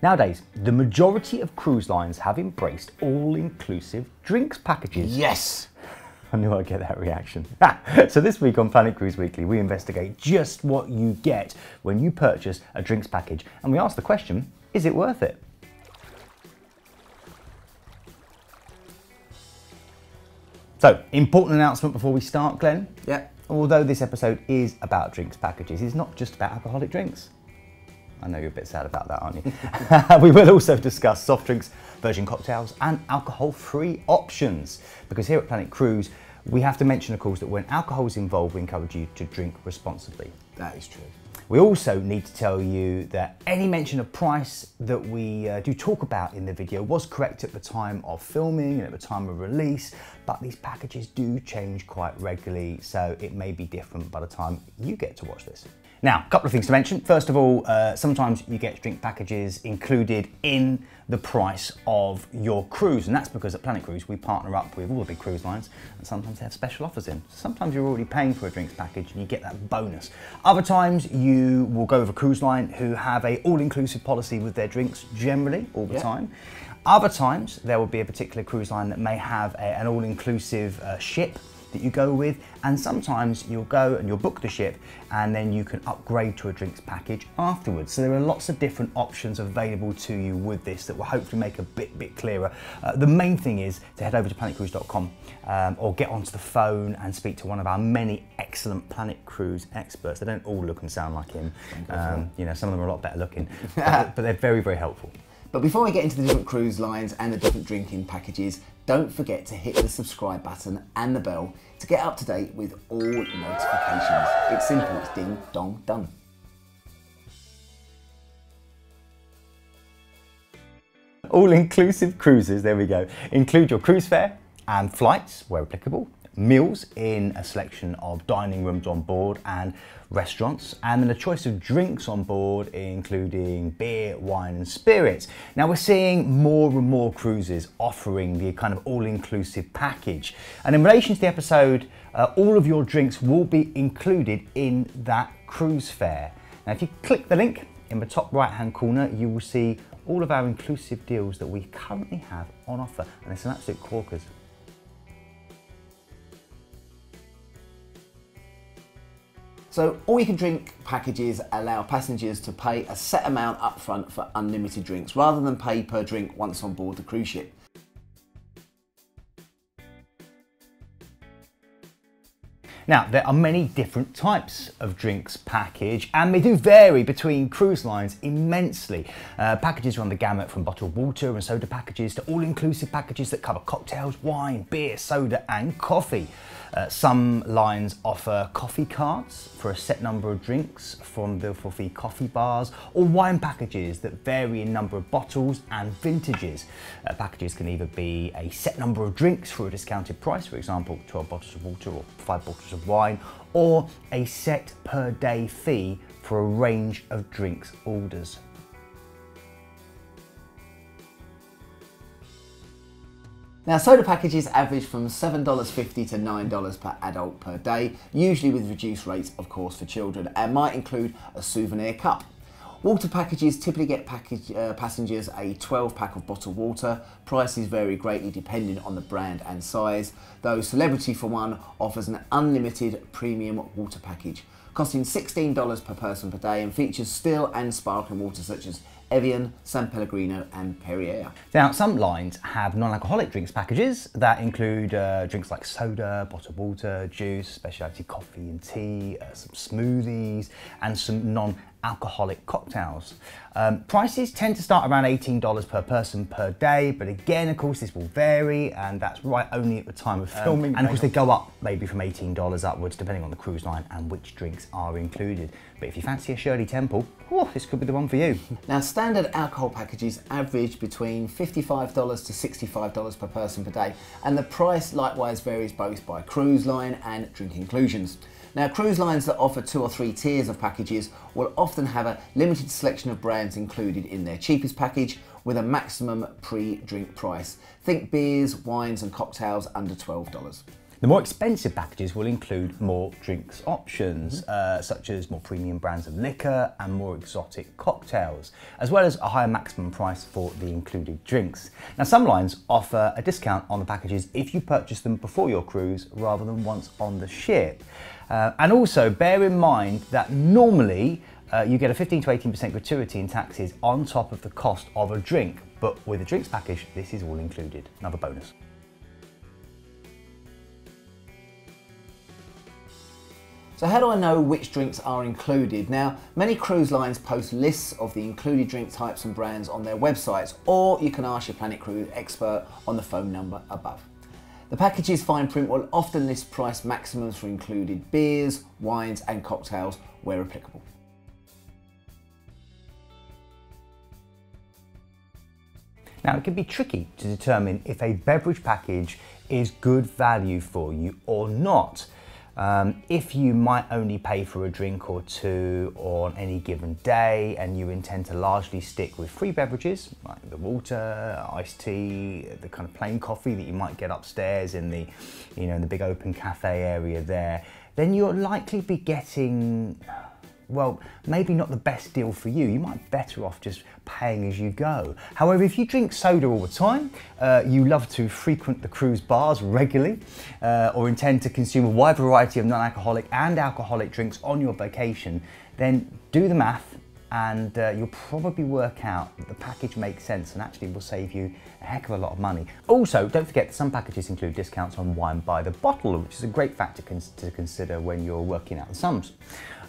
Nowadays, the majority of cruise lines have embraced all-inclusive drinks packages. Yes! I knew I'd get that reaction. So this week on Planet Cruise Weekly, we investigate just what you get when you purchase a drinks package. And we ask the question, is it worth it? So, important announcement before we start, Glenn. Yeah. Although this episode is about drinks packages, it's not just about alcoholic drinks. I know you're a bit sad about that, aren't you? We will also discuss soft drinks, virgin cocktails, and alcohol-free options. Because here at Planet Cruise, we have to mention, of course, that when alcohol is involved, we encourage you to drink responsibly. That is true. We also need to tell you that any mention of price that we do talk about in the video was correct at the time of filming and at the time of release, but these packages do change quite regularly, so it may be different by the time you get to watch this. Now, a couple of things to mention. First of all, sometimes you get drink packages included in the price of your cruise, and that's because at Planet Cruise we partner up with all the big cruise lines, and sometimes they have special offers in. Sometimes you're already paying for a drinks package and you get that bonus. Other times you will go with a cruise line who have a all-inclusive policy with their drinks generally all the time. Other times there will be a particular cruise line that may have an all-inclusive ship that you go with, and sometimes you'll go and you'll book the ship and then you can upgrade to a drinks package afterwards. So there are lots of different options available to you with this that will hopefully make a bit clearer. The main thing is to head over to planetcruise.com or get onto the phone and speak to one of our many excellent Planet Cruise experts. They don't all look and sound like him. You know, some of them are a lot better looking, but they're very helpful. But before we get into the different cruise lines and the different drinking packages, don't forget to hit the subscribe button and the bell to get up to date with all notifications. It's simple, it's ding, dong, done. All-inclusive cruises, there we go, include your cruise fare and flights where applicable, meals in a selection of dining rooms on board and restaurants, and then a choice of drinks on board including beer, wine and spirits. Now we're seeing more and more cruises offering the kind of all-inclusive package, and in relation to the episode, all of your drinks will be included in that cruise fare. Now if you click the link in the top right hand corner, you will see all of our inclusive deals that we currently have on offer, and it's an absolute corkers. So all you can drink packages allow passengers to pay a set amount up front for unlimited drinks rather than pay per drink once on board the cruise ship. Now, there are many different types of drinks package, and they do vary between cruise lines immensely. Packages run the gamut from bottled water and soda packages to all-inclusive packages that cover cocktails, wine, beer, soda and coffee. Some lines offer coffee carts for a set number of drinks from the for-fee coffee bars, or wine packages that vary in number of bottles and vintages. Packages can either be a set number of drinks for a discounted price, for example 12 bottles of water or 5 bottles of wine, or a set per day fee for a range of drinks orders. Now soda packages average from $7.50 to $9 per adult per day, usually with reduced rates of course for children, and might include a souvenir cup. Water packages typically get passengers a 12 pack of bottled water. Prices vary greatly depending on the brand and size, though Celebrity for one offers an unlimited premium water package, costing $16 per person per day and features still and sparkling water such as Evian, San Pellegrino and Perrier. Now some lines have non-alcoholic drinks packages that include drinks like soda, bottled water, juice, specialty coffee and tea, some smoothies and some non-alcoholic cocktails. Prices tend to start around $18 per person per day, but again of course this will vary, and that's right only at the time of filming, and of course they go up maybe from $18 upwards depending on the cruise line and which drinks are included. But if you fancy a Shirley Temple, this could be the one for you. Now standard alcohol packages average between $55 to $65 per person per day, and the price likewise varies both by cruise line and drink inclusions. Now cruise lines that offer 2 or 3 tiers of packages will often have a limited selection of brands included in their cheapest package with a maximum pre-drink price. Think beers, wines and cocktails under $12. The more expensive packages will include more drinks options, such as more premium brands of liquor and more exotic cocktails, as well as a higher maximum price for the included drinks. Now, some lines offer a discount on the packages if you purchase them before your cruise rather than once on the ship. And also bear in mind that normally you get a 15 to 18% gratuity in taxes on top of the cost of a drink, but with a drinks package, this is all included. Another bonus. So how do I know which drinks are included? Now, many cruise lines post lists of the included drink types and brands on their websites, or you can ask your Planet Cruise expert on the phone number above. The package's fine print will often list price maximums for included beers, wines and cocktails where applicable. Now, it can be tricky to determine if a beverage package is good value for you or not. If you might only pay for a drink or two on any given day and you intend to largely stick with free beverages like the water, iced tea, the kind of plain coffee that you might get upstairs in the, in the big open cafe area there, then you'll likely be getting, well, maybe not the best deal for you. You might be better off just paying as you go. However, if you drink soda all the time, you love to frequent the cruise bars regularly, or intend to consume a wide variety of non-alcoholic and alcoholic drinks on your vacation, then do the math and you'll probably work out that the package makes sense and actually will save you a heck of a lot of money. Also, don't forget that some packages include discounts on wine by the bottle, which is a great factor to consider when you're working out the sums.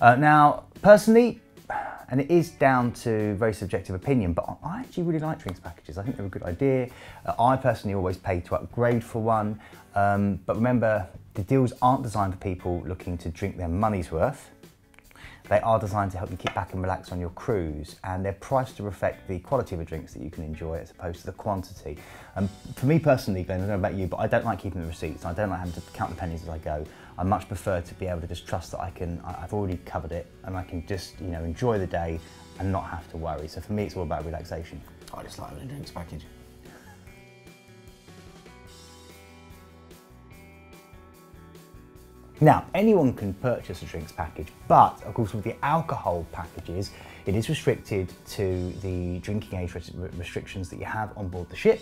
Now, personally, and it is down to very subjective opinion, but I actually really like drinks packages. I think they're a good idea. I personally always pay to upgrade for one, but remember, the deals aren't designed for people looking to drink their money's worth. They are designed to help you kick back and relax on your cruise, and they're priced to reflect the quality of the drinks that you can enjoy as opposed to the quantity. For me personally, Glenn, I don't know about you, but I don't like keeping the receipts. I don't like having to count the pennies as I go. I much prefer to be able to just trust that I've already covered it and I can just enjoy the day and not have to worry. So for me, it's all about relaxation. I just like having a drinks package. Now, anyone can purchase a drinks package, but of course with the alcohol packages, it is restricted to the drinking age restrictions that you have on board the ship,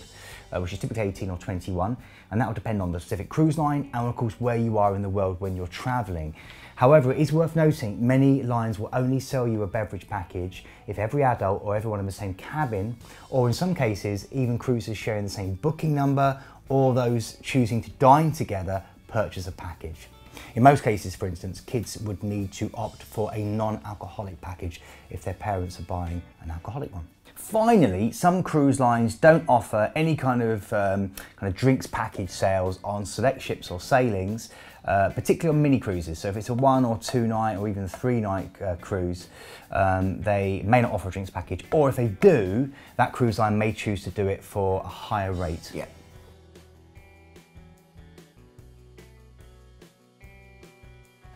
which is typically 18 or 21, and that will depend on the specific cruise line and of course where you are in the world when you're traveling. However, it is worth noting many lines will only sell you a beverage package if every adult or everyone in the same cabin, or in some cases even cruisers sharing the same booking number or those choosing to dine together purchase a package. In most cases, for instance, kids would need to opt for a non-alcoholic package if their parents are buying an alcoholic one. Finally, some cruise lines don't offer any kind of drinks package sales on select ships or sailings, particularly on mini cruises. So if it's a 1 or 2 night or even a 3 night cruise, they may not offer a drinks package, or if they do, that cruise line may choose to do it for a higher rate. Yeah.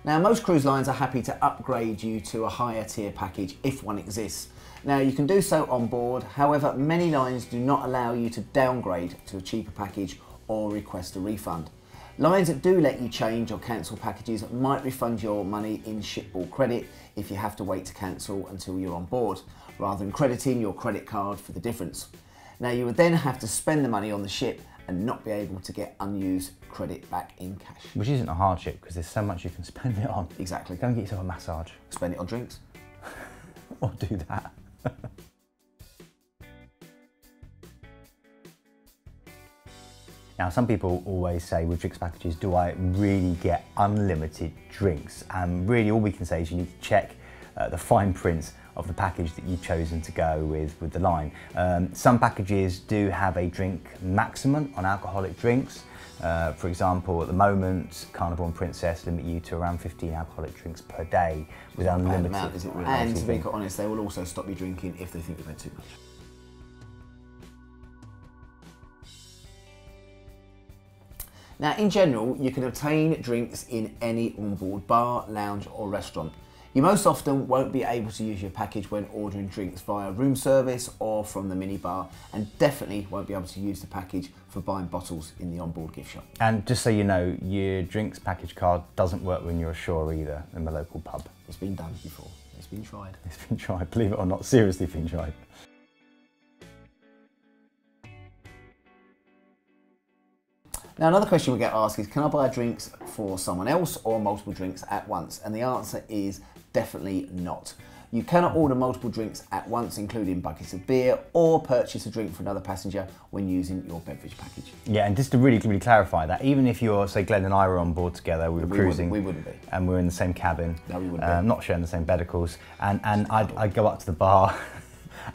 Now, most cruise lines are happy to upgrade you to a higher tier package if one exists. Now, you can do so on board, however, many lines do not allow you to downgrade to a cheaper package or request a refund. Lines that do let you change or cancel packages might refund your money in shipboard credit if you have to wait to cancel until you're on board, rather than crediting your credit card for the difference. Now, you would then have to spend the money on the ship and not be able to get unused credit back in cash. Which isn't a hardship because there's so much you can spend it on. Exactly. Go and get yourself a massage. Spend it on drinks. Or do that. Now, some people always say with drinks packages, do I really get unlimited drinks? And really all we can say is you need to check the fine print of the package that you've chosen to go with the line. Some packages do have a drink maximum on alcoholic drinks. For example, at the moment, Carnival and Princess limit you to around 15 alcoholic drinks per day with unlimited. Amount, is it really? And to be quite honest, they will also stop you drinking if they think you've had too much. Now, in general, you can obtain drinks in any onboard bar, lounge or restaurant. You most often won't be able to use your package when ordering drinks via room service or from the minibar, and definitely won't be able to use the package for buying bottles in the onboard gift shop. And just so you know, your drinks package card doesn't work when you're ashore either in the local pub. It's been done before. It's been tried. It's been tried, believe it or not, seriously been tried. Now, another question we get asked is, can I buy drinks for someone else or multiple drinks at once? And the answer is definitely not. You cannot order multiple drinks at once, including buckets of beer, or purchase a drink for another passenger when using your beverage package. Yeah, and just to really clarify that, even if you're, say, Glenn and I were on board together, we were cruising. We wouldn't be. And we were in the same cabin. No, we wouldn't be. Not sharing the same bedicles. And I'd go up to the bar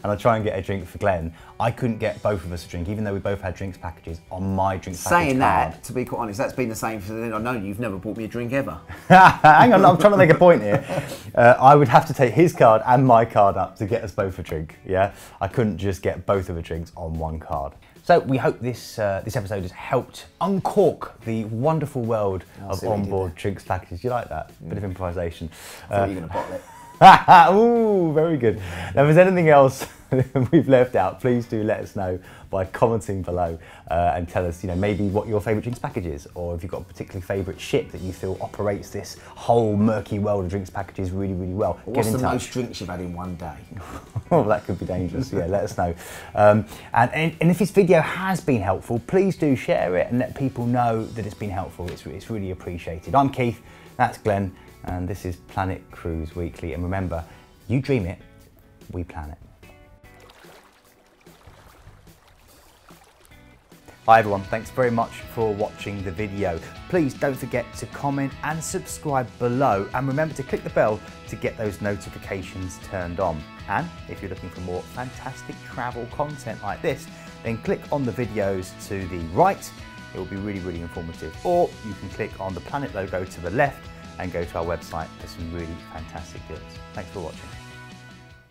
and I'd try and get a drink for Glenn. I couldn't get both of us a drink, even though we both had drinks packages on my drinks package Saying card. that, to be quite honest, that's been the same for I know you've never bought me a drink ever. Hang on, I'm trying to make a point here. I would have to take his card and my card up to get us both a drink, yeah? I couldn't just get both of the drinks on one card. So we hope this episode has helped uncork the wonderful world of onboard drinks packages. Do you like that? Bit of improvisation. I thought you were going to bottle it. Ooh, very good. Now, if there's anything else we've left out, please do let us know by commenting below and tell us, maybe what your favourite drinks package is, or if you've got a particularly favourite ship that you feel operates this whole murky world of drinks packages really, really well. What's the most drinks you've had in one day? Oh, that could be dangerous. Yeah, let us know. And if this video has been helpful, please do share it and let people know that it's been helpful. It's really appreciated. I'm Keith, that's Glenn, and this is Planet Cruise Weekly. And remember, you dream it, we plan it. Hi everyone, thanks very much for watching the video. Please don't forget to comment and subscribe below, and remember to click the bell to get those notifications turned on. And if you're looking for more fantastic travel content like this, then click on the videos to the right. It will be really, really informative. Or you can click on the Planet logo to the left and go to our website for some really fantastic deals. Thanks for watching.